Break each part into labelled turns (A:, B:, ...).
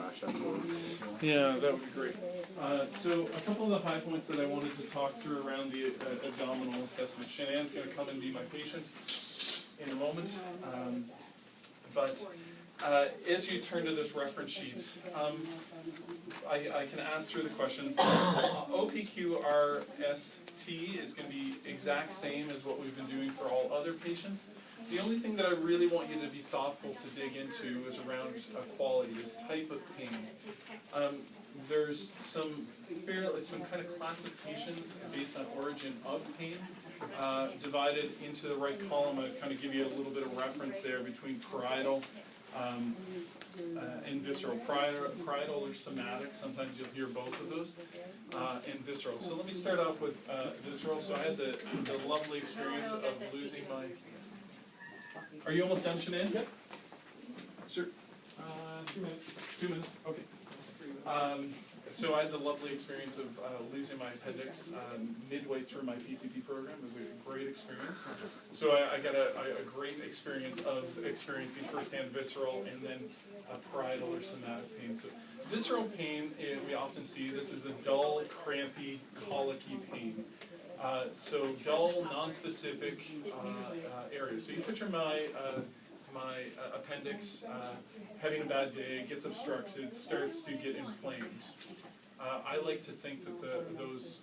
A: flash afterwards.
B: Yeah, that would be great. So a couple of the high points that I wanted to talk through around the abdominal assessment. Shanann's going to come and be my patient in a moment. But as you turn to this reference sheet, I can ask through the questions. OPQRST is going to be exact same as what we've been doing for all other patients. The only thing that I really want you to be thoughtful to dig into is around quality, is type of pain. There's some kind of classifications based on origin of pain, divided into the right column. I kind of give you a little bit of reference there between parietal and visceral. Parietal or somatic, sometimes you'll hear both of those, and visceral. So let me start off with visceral. So I had the lovely experience of losing my... Are you almost done, Shanann? Yep. Sure.
C: 2 minutes.
B: 2 minutes, okay. So I had the lovely experience of losing my appendix midway through my PCP program. It was a great experience. So I got a great experience of experiencing firsthand visceral and then parietal or somatic pain. So visceral pain, we often see, this is the dull, crampy, colicky pain. So dull, non-specific areas. So you picture my appendix having a bad day, gets obstructed, starts to get inflamed. I like to think that those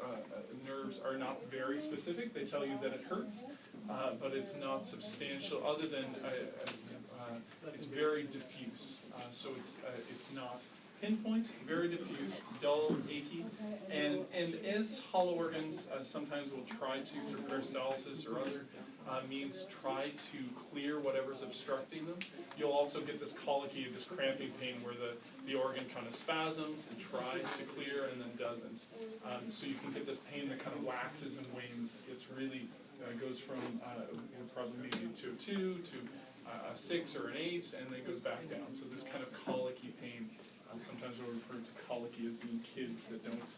B: nerves are not very specific. They tell you that it hurts, but it's not substantial, other than it's very diffuse. So it's not pinpoint, very diffuse, dull, achy, and as hollow organs sometimes will try to, through peristalsis or other means, try to clear whatever's obstructing them. You'll also get this colicky, this cramping pain where the organ kind of spasms and tries to clear and then doesn't. So you can get this pain that kind of waxes and wanes. It's really goes from probably maybe to a 2 to a 6 or an 8, and then goes back down. So this kind of colicky pain. Sometimes we'll refer to colicky as being kids that don't,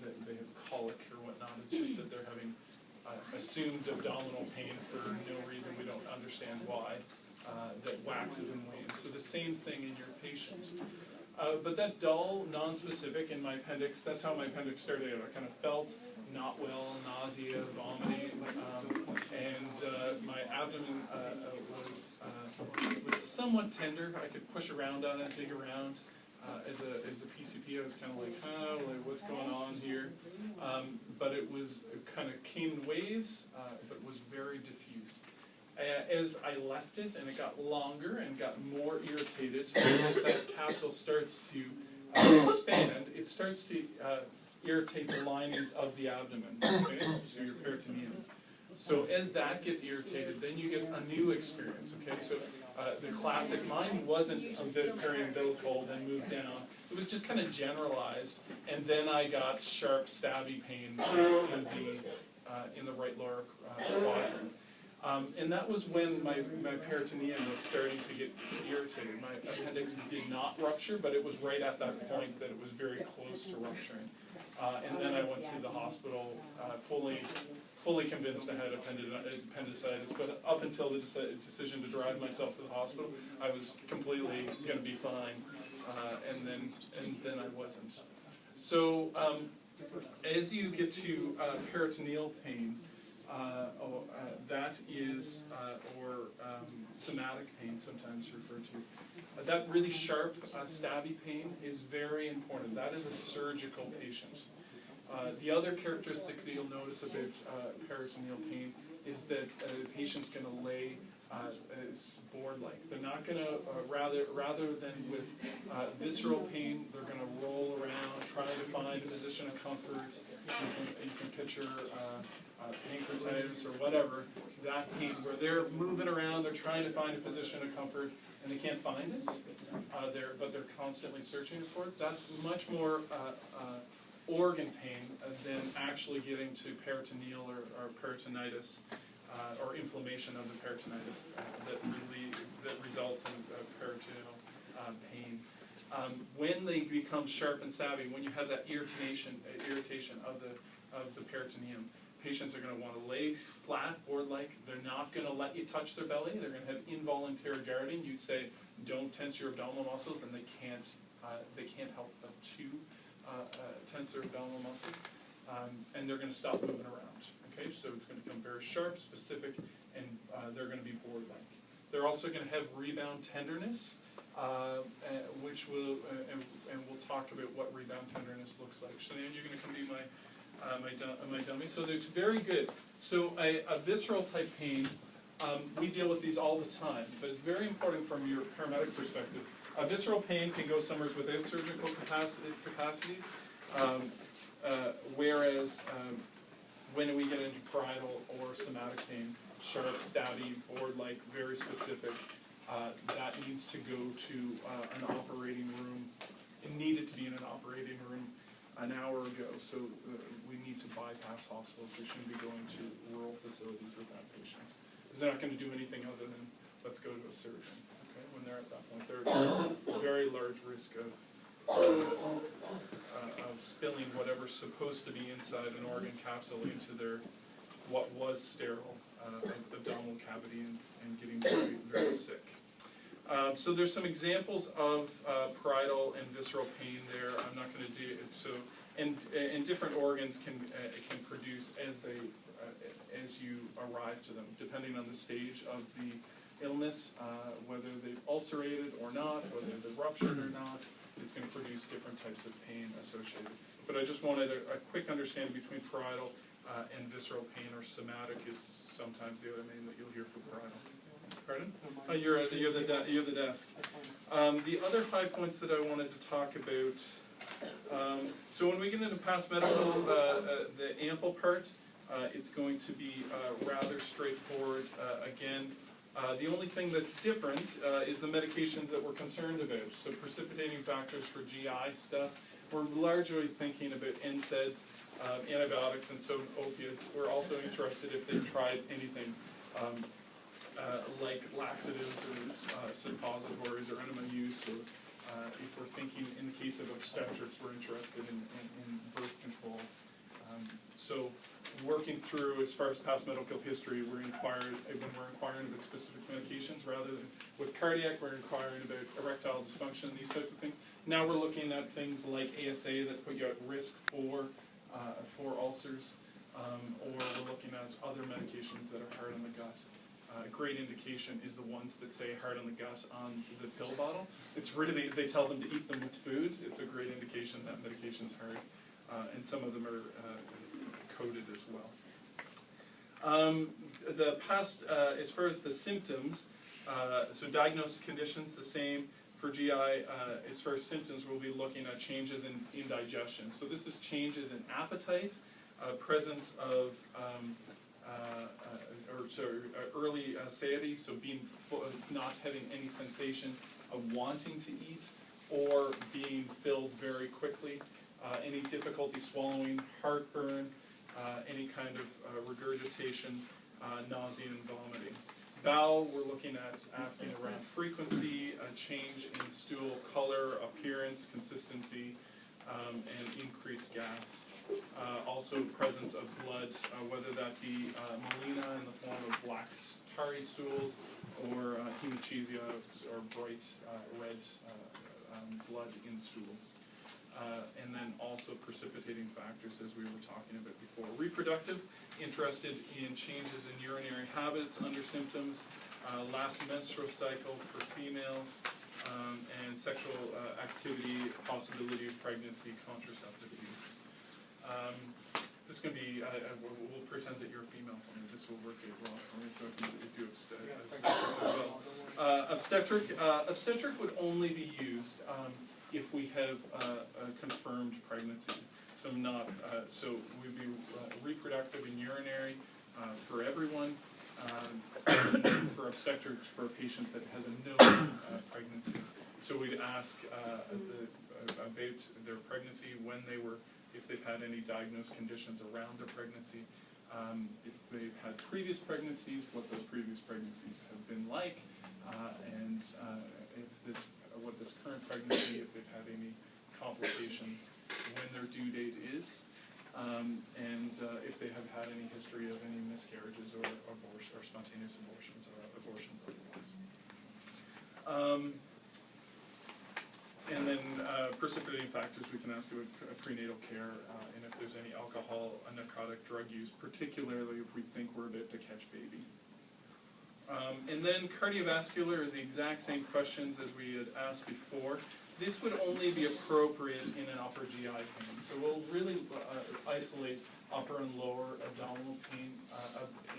B: that they have colic or whatnot. It's just that they're having assumed abdominal pain for no reason, we don't understand why, that waxes and wanes. So the same thing in your patient. But that dull, non-specific in my appendix, that's how my appendix started out. I kind of felt not well, nausea, vomiting, and my abdomen was somewhat tender. I could push around on it, dig around. As a PCP, I was kind of like, what's going on here? But it kind of came in waves, but was very diffuse. As I left it, and it got longer and got more irritated, as that capsule starts to expand, it starts to irritate the linings of the abdomen, okay? So your peritoneum. So as that gets irritated, then you get a new experience, okay? So the classic, mine wasn't a bit periumbilical, then moved down. It was just kind of generalized, and then I got sharp, stabby pain in the right lower quadrant. And that was when my peritoneum was starting to get irritated. My appendix did not rupture, but it was right at that point that it was very close to rupturing. And then I went to the hospital fully convinced I had appendicitis, but up until the decision to drive myself to the hospital, I was completely going to be fine, and then I wasn't. So as you get to peritoneal pain, that is, or somatic pain, sometimes referred to. That really sharp, stabby pain is very important. That is a surgical patient. The other characteristic that you'll notice about peritoneal pain is that the patient's going to lay board-like. They're not going to, rather than with visceral pain, they're going to roll around, try to find a position of comfort. You can picture pancreatitis or whatever, that pain where they're moving around, they're trying to find a position of comfort, and they can't find it, but they're constantly searching for it. That's much more organ pain than actually getting to peritoneal or peritonitis, or inflammation of the peritonitis that results in peritoneal pain. When they become sharp and stabby, when you have that irritation of the peritoneum, patients are going to want to lay flat, board-like. They're not going to let you touch their belly. They're going to have involuntary guarding. You'd say, don't tense your abdominal muscles, and they can't help but to tense their abdominal muscles, and they're going to stop moving around. Okay, so it's going to become very sharp, specific, and they're going to be board-like. They're also going to have rebound tenderness, which will, and we'll talk about what rebound tenderness looks like. Shanann, you're going to come be my dummy. So there's very good. So a visceral type pain, we deal with these all the time, but it's very important from your paramedic perspective. A visceral pain can go somewhere without surgical capacities, whereas when we get into parietal or somatic pain, sharp, stabby, board-like, very specific, that needs to go to an operating room. It needed to be in an operating room an hour ago, so we need to bypass hospitals. We shouldn't be going to rural facilities with that patient. Because they're not going to do anything other than, let's go to a surgeon. Okay, when they're at that point, they're at very large risk of spilling whatever's supposed to be inside an organ capsule into their what was sterile abdominal cavity and getting very, very sick. So there's some examples of parietal and visceral pain there. I'm not going to do it. So, and different organs can produce as you arrive to them, depending on the stage of the illness, whether they've ulcerated or not, whether they've ruptured or not. It's going to produce different types of pain associated. But I just wanted a quick understanding between parietal and visceral pain, or somatic is sometimes the other name that you'll hear for parietal. Pardon? Oh, you're the desk. The other high points that I wanted to talk about. So when we get into past medical, the ample part, it's going to be rather straightforward. Again, the only thing that's different is the medications that we're concerned about. So precipitating factors for GI stuff, we're largely thinking about NSAIDs, antibiotics, and so opiates. We're also interested if they've tried anything like laxatives or suppositories or enema use, or if we're thinking in the case of obstetrics, we're interested in birth control. So working through as far as past medical history, we're inquiring about specific medications rather than with cardiac, we're inquiring about erectile dysfunction, these types of things. Now we're looking at things like ASA that put you at risk for ulcers, or we're looking at other medications that are hard on the gut. A great indication is the ones that say hard on the gut on the pill bottle. It's really, they tell them to eat them with food. It's a great indication that medication's hard, and some of them are coded as well. The past, as far as the symptoms, so diagnosed conditions, the same. For GI, as far as symptoms, we'll be looking at changes in digestion. So this is changes in appetite, presence of early satiety, so being not having any sensation of wanting to eat, or being filled very quickly, any difficulty swallowing, heartburn, any kind of regurgitation, nausea and vomiting. Bowel, we're looking at asking around frequency, a change in stool color, appearance, consistency, and increased gas. Also presence of blood, whether that be melena in the form of black tarry stools, or hematuria, or bright red blood in stools. And then also precipitating factors, as we were talking about before. Reproductive, interested in changes in urinary habits under symptoms, last menstrual cycle for females, and sexual activity, possibility of pregnancy, contraceptive use. This is going to be, we'll pretend that you're a female for me. This will work well for me, so I can do obstetric as well. Obstetric would only be used if we have a confirmed pregnancy. So not, so we'd be reproductive and urinary for everyone. For obstetrics, for a patient that has a known pregnancy. So we'd ask about their pregnancy, when they were, if they've had any diagnosed conditions around their pregnancy, if they've had previous pregnancies, what those previous pregnancies have been like, and if what this current pregnancy, if they've had any complications, when their due date is, and if they have had any history of any miscarriages or abortion, or spontaneous abortions, or abortions otherwise. precipitating factors, we can ask about prenatal care, and if there's any alcohol, narcotic drug use, particularly if we think we're about to catch baby. And then cardiovascular is the exact same questions as we had asked before. This would only be appropriate in an upper GI pain. So we'll really isolate upper and lower abdominal pain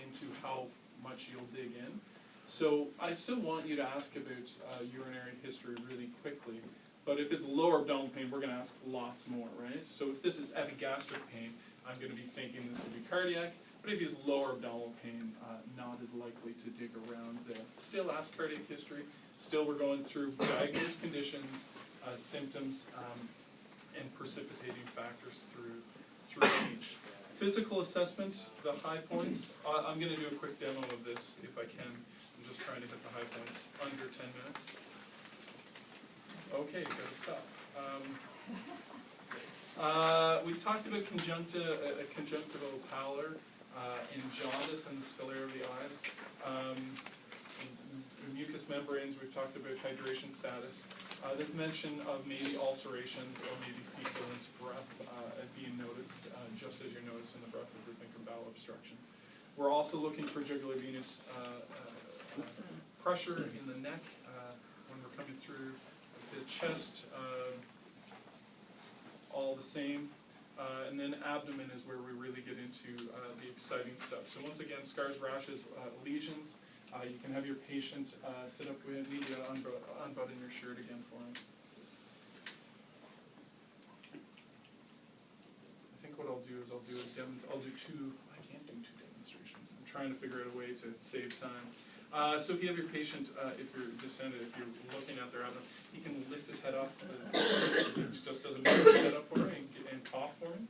B: into how much you'll dig in. So I still want you to ask about urinary history really quickly, but if it's lower abdominal pain, we're going to ask lots more, right? So if this is epigastric pain, I'm going to be thinking this will be cardiac, but if it's lower abdominal pain, not as likely to dig around there. Still ask cardiac history, still we're going through diagnosed conditions, symptoms, and precipitating factors through each. Physical assessment, the high points, I'm going to do a quick demo of this if I can. I'm just trying to hit the high points under 10 minutes. Okay, gotta stop. We've talked about conjunctival pallor in jaundice and the sclera of the eyes. Mucous membranes, we've talked about hydration status. The mention of maybe ulcerations or maybe fecal breath being noticed, just as you're noticing the breath if you're thinking bowel obstruction. We're also looking for jugular venous pressure in the neck when we're coming through the chest, all the same. And then abdomen is where we really get into the exciting stuff. So once again, scars, rashes, lesions. You can have your patient sit up with me, unbutton your shirt again for him. I think what I'll do is I'll do two. I can't do two demonstrations. I'm trying to figure out a way to save time. So if you have your patient, if you're distended, if you're looking at their abdomen, he can lift his head up. It just doesn't move his head up for him and cough for him.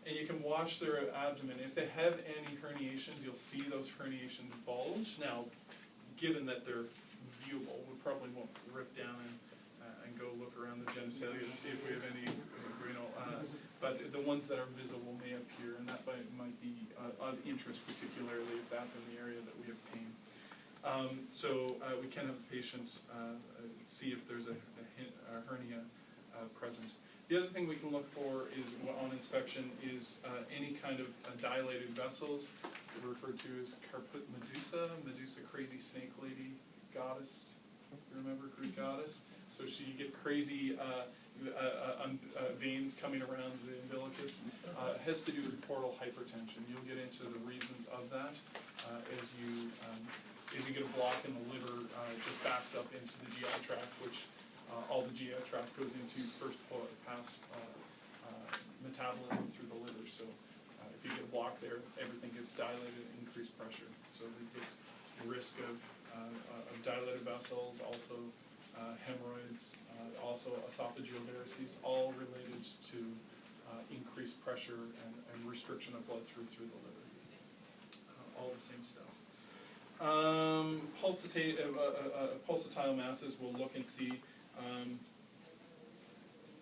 B: And you can watch their abdomen. If they have any herniations, you'll see those herniations bulge. Now, given that they're viewable, we probably won't rip down and go look around the genitalia to see if we have any, but the ones that are visible may appear, and that might be of interest, particularly if that's in the area that we have pain. So we can have the patients see if there's a hernia present. The other thing we can look for is, on inspection, is any kind of dilated vessels, referred to as Carput Medusa, crazy snake lady goddess. You remember Greek goddess? So you get crazy veins coming around the umbilicus. It has to do with portal hypertension. You'll get into the reasons of that as you get a block in the liver. It just backs up into the GI tract, which all the GI tract goes into first pass metabolism through the liver. So if you get a block there, everything gets dilated, increased pressure. So we get risk of dilated vessels, also hemorrhoids, also esophageal varices, all related to increased pressure and restriction of blood through the liver. All the same stuff. Pulsatile masses, we'll look and see.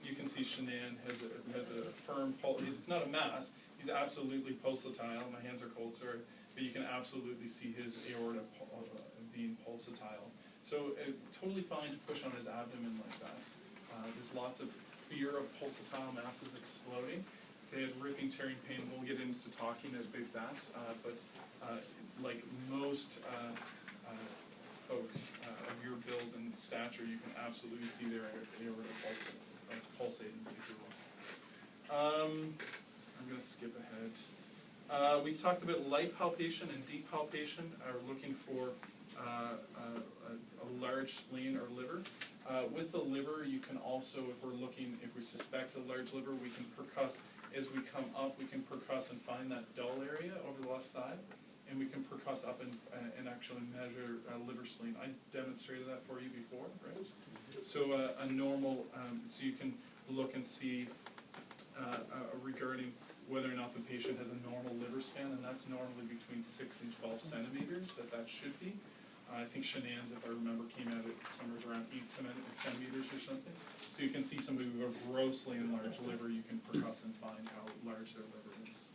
B: You can see Shanann has a firm pulse. It's not a mass. He's absolutely pulsatile. My hands are cold, sorry, but you can absolutely see his aorta being pulsatile. So totally fine to push on his abdomen like that. There's lots of fear of pulsatile masses exploding. If they had ripping, tearing pain, we'll get into talking about that. But like most folks of your build and stature, you can absolutely see their aorta pulsating, if you will. I'm going to skip ahead. We've talked about light palpation and deep palpation, looking for a large spleen or liver. With the liver, you can also, if we suspect a large liver, we can percuss. As we come up, we can percuss and find that dull area over the left side, and we can percuss up and actually measure liver spleen. I demonstrated that for you before, right? So a normal, so you can look and see regarding whether or not the patient has a normal liver span, and that's normally between 6 and 12 centimeters, that should be. I think Shanann's, if I remember, came out at somewhere around 8 centimeters or something. So you can see somebody with a grossly enlarged liver, you can percuss and find how large their liver is.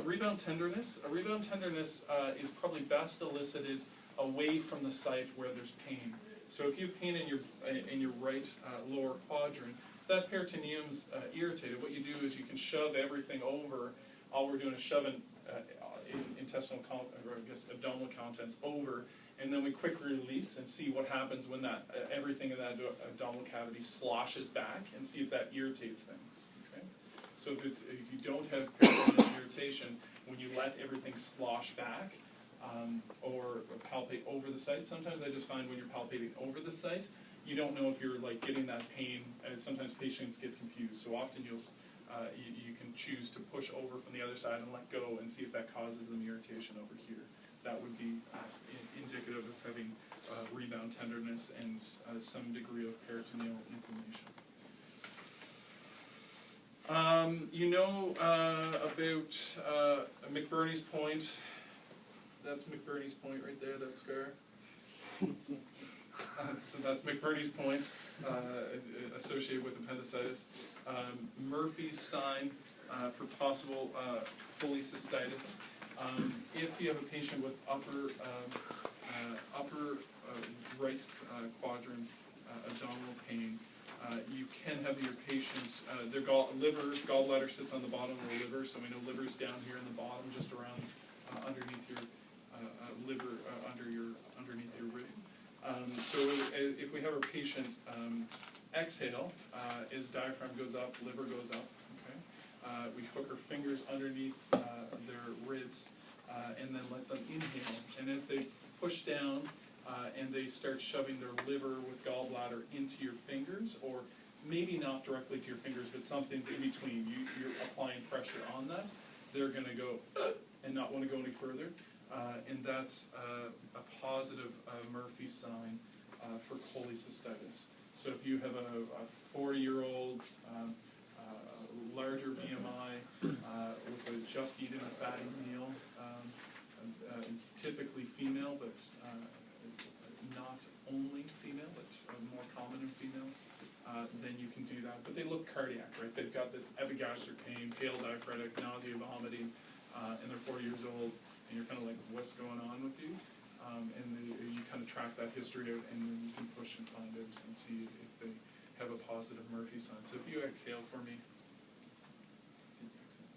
B: Rebound tenderness. Rebound tenderness is probably best elicited away from the site where there's pain. So if you have pain in your right lower quadrant, if that peritoneum's irritated, what you do is you can shove everything over. All we're doing is shoving intestinal, or I guess abdominal contents over, and then we quickly release and see what happens when that everything in that abdominal cavity sloshes back, and see if that irritates things. Okay? So if you don't have peritoneal irritation, when you let everything slosh back, or palpate over the site. Sometimes I just find when you're palpating over the site, you don't know if you're like getting that pain, and sometimes patients get confused. So often you can choose to push over from the other side and let go and see if that causes them irritation over here. That would be indicative of having rebound tenderness and some degree of peritoneal inflammation. You know about McBurney's point. That's McBurney's point right there, that scar. So that's McBurney's point, associated with appendicitis. Murphy's sign for possible cholecystitis. If you have a patient with upper right quadrant abdominal pain, you can have your patients, their gallbladder sits on the bottom of the liver, so we know liver's down here in the bottom, just around underneath your liver, underneath your rib. So if we have our patient exhale, as diaphragm goes up, liver goes up. Okay, we hook our fingers underneath their ribs, and then let them inhale. And as they push down, and they start shoving their liver with gallbladder into your fingers, or maybe not directly to your fingers, but something's in between. You're applying pressure on that. They're going to go and not want to go any further. And that's a positive Murphy sign for cholecystitis. So if you have a 4-year-old, larger BMI, with a just eaten a fatty meal, typically female, but not only female, but more common in females, then you can do that. But they look cardiac, right? They've got this epigastric pain, pale diaphoretic, nausea, vomiting, and they're 4 years old. And you're kind of like, what's going on with you? And you kind of track that history out, and then you can push and find out and see if they have a positive Murphy sign. So if you exhale for me. Did you exhale?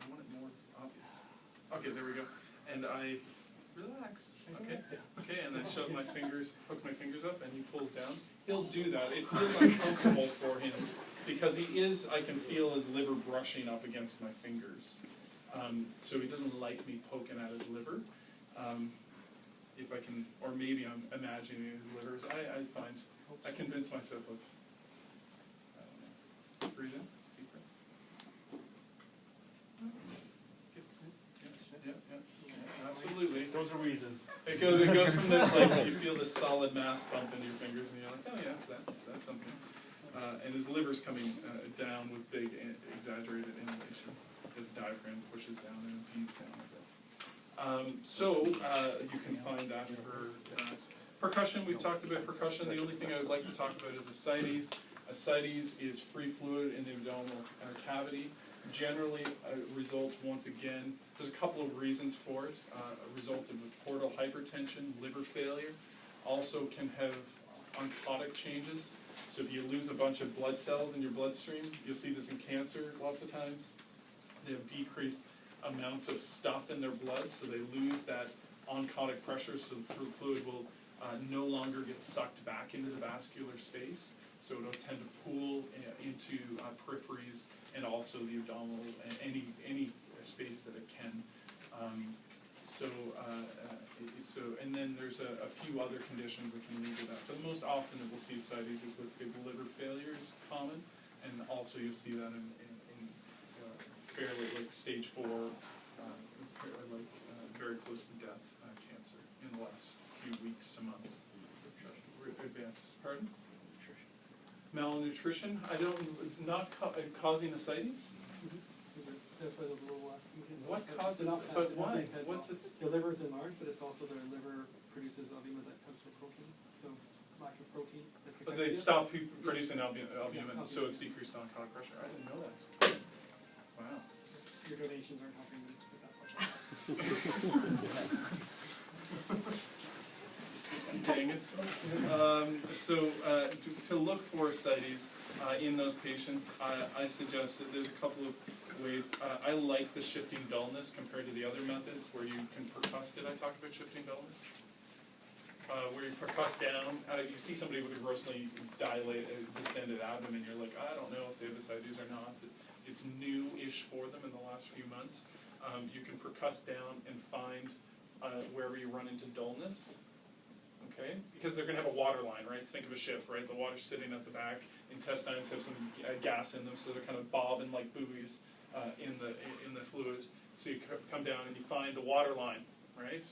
B: I want it more obvious. Okay, there we go. And I relax. Okay. Okay, and then shove my fingers, hook my fingers up, and he pulls down. He'll do that. It feels uncomfortable for him because I can feel his liver brushing up against my fingers. So he doesn't like me poking at his liver. If I can, or maybe I'm imagining his livers. I convince myself of, I don't know. Breathe in, deep breath. Yeah, absolutely.
C: Those are wheezes.
B: It goes from this, like, you feel this solid mass bump into your fingers, and you're like, oh yeah, that's something. And his liver's coming down with big, exaggerated inhalation. His diaphragm pushes down and impedes down a bit. So you can find that for percussion. We've talked about percussion. The only thing I would like to talk about is ascites. Ascites is free fluid in the abdominal cavity. Generally results, once again, there's a couple of reasons for it. Resulted with portal hypertension, liver failure. Also can have oncotic changes. So if you lose a bunch of blood cells in your bloodstream, you'll see this in cancer lots of times. They have decreased amounts of stuff in their blood, so they lose that oncotic pressure, so the fluid will no longer get sucked back into the vascular space, so it'll tend to pool into peripheries and also the abdominal, any space that it can. And then there's a few other conditions that can lead to that. But most often that we'll see ascites is with big liver failure is common, and also you'll see that in fairly like stage 4, very close to death cancer in the last few weeks to months. Advanced. Pardon? Malnutrition. Not causing ascites.
A: That's why the little.
B: What causes? But why? What's it?
A: The liver is enlarged, but it's also their liver produces albumin that comes from protein. So lack of protein.
B: But they stop producing albumin, so it's decreased oncotic pressure. I didn't know that. Wow.
A: Your donations aren't helping me with that part.
B: To look for ascites in those patients, I suggest that there's a couple of ways. I like the shifting dullness compared to the other methods where you can percuss. Did I talk about shifting dullness? Where you percuss down, you see somebody with a grossly dilated, distended abdomen, you're like, I don't know if they have ascites or not. It's new-ish for them in the last few months. You can percuss down and find wherever you run into dullness, okay? Because they're going to have a water line, right? Think of a ship, right? The water's sitting at the back. Intestines have some gas in them, so they're kind of bobbing like buoys in the fluid. So you come down and you find the water line, right?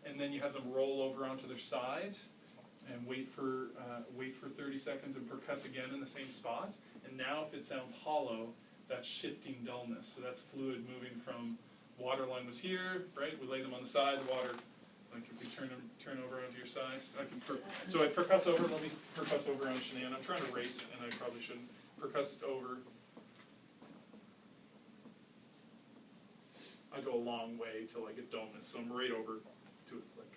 B: And then you have them roll over onto their side and wait for 30 seconds and percuss again in the same spot. And now if it sounds hollow, that's shifting dullness. So that's fluid moving from water line was here, right? We lay them on the side, the water, like if we turn over onto your side. So I percuss over, let me percuss over on Shanann. I'm trying to race and I probably shouldn't. Percuss over. I go a long way till I get dullness. So I'm right over to like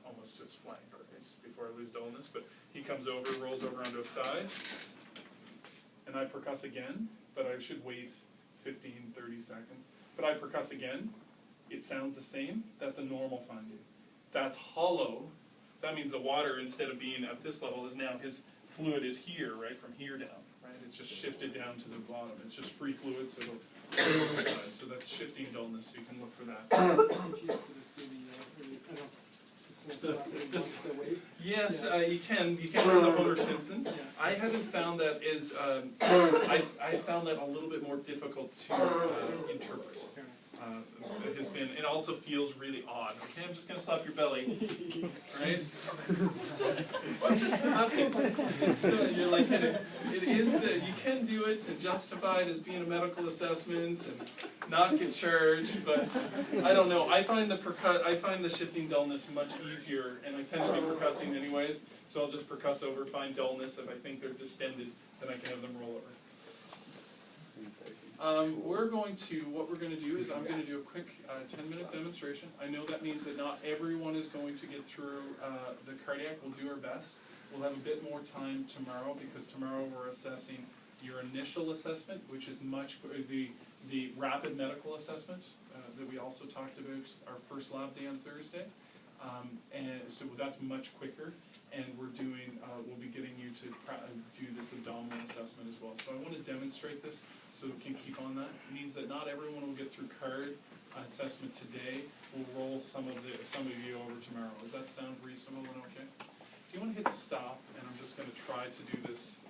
B: almost to his flank, right? Before I lose dullness. But he comes over, rolls over onto his side. And I percuss again, but I should wait 15, 30 seconds. But I percuss again, it sounds the same. That's a normal finding. That's hollow. That means the water, instead of being at this level, is now his fluid is here, right, from here down, right? It's just shifted down to the bottom. It's just free fluid, so it'll go over the side. So that's shifting dullness, so you can look for that. Yes, you can run the Homer Simpson.
A: Yeah.
B: I haven't found that as I found that a little bit more difficult to interpret. It has been. It also feels really odd. Okay, I'm just going to slap your belly, right? What just happened? It's you're like it is. You can do it and justify it as being a medical assessment and not get charged, but I don't know. I find the shifting dullness much easier, and I tend to be percussing anyways. So I'll just percuss over, find dullness. If I think they're distended, then I can have them roll over. What we're going to do is I'm going to do a quick 10-minute demonstration. I know that means that not everyone is going to get through the cardiac. We'll do our best. We'll have a bit more time tomorrow because tomorrow we're assessing your initial assessment, which is the rapid medical assessment that we also talked about our first lab day on Thursday. And so that's much quicker. And we'll be getting you to do this abdominal assessment as well. So I want to demonstrate this so we can keep on that. It means that not everyone will get through card assessment today. We'll roll some of you over tomorrow. Does that sound reasonable and okay? Do you want to hit stop? And I'm just going to try to do this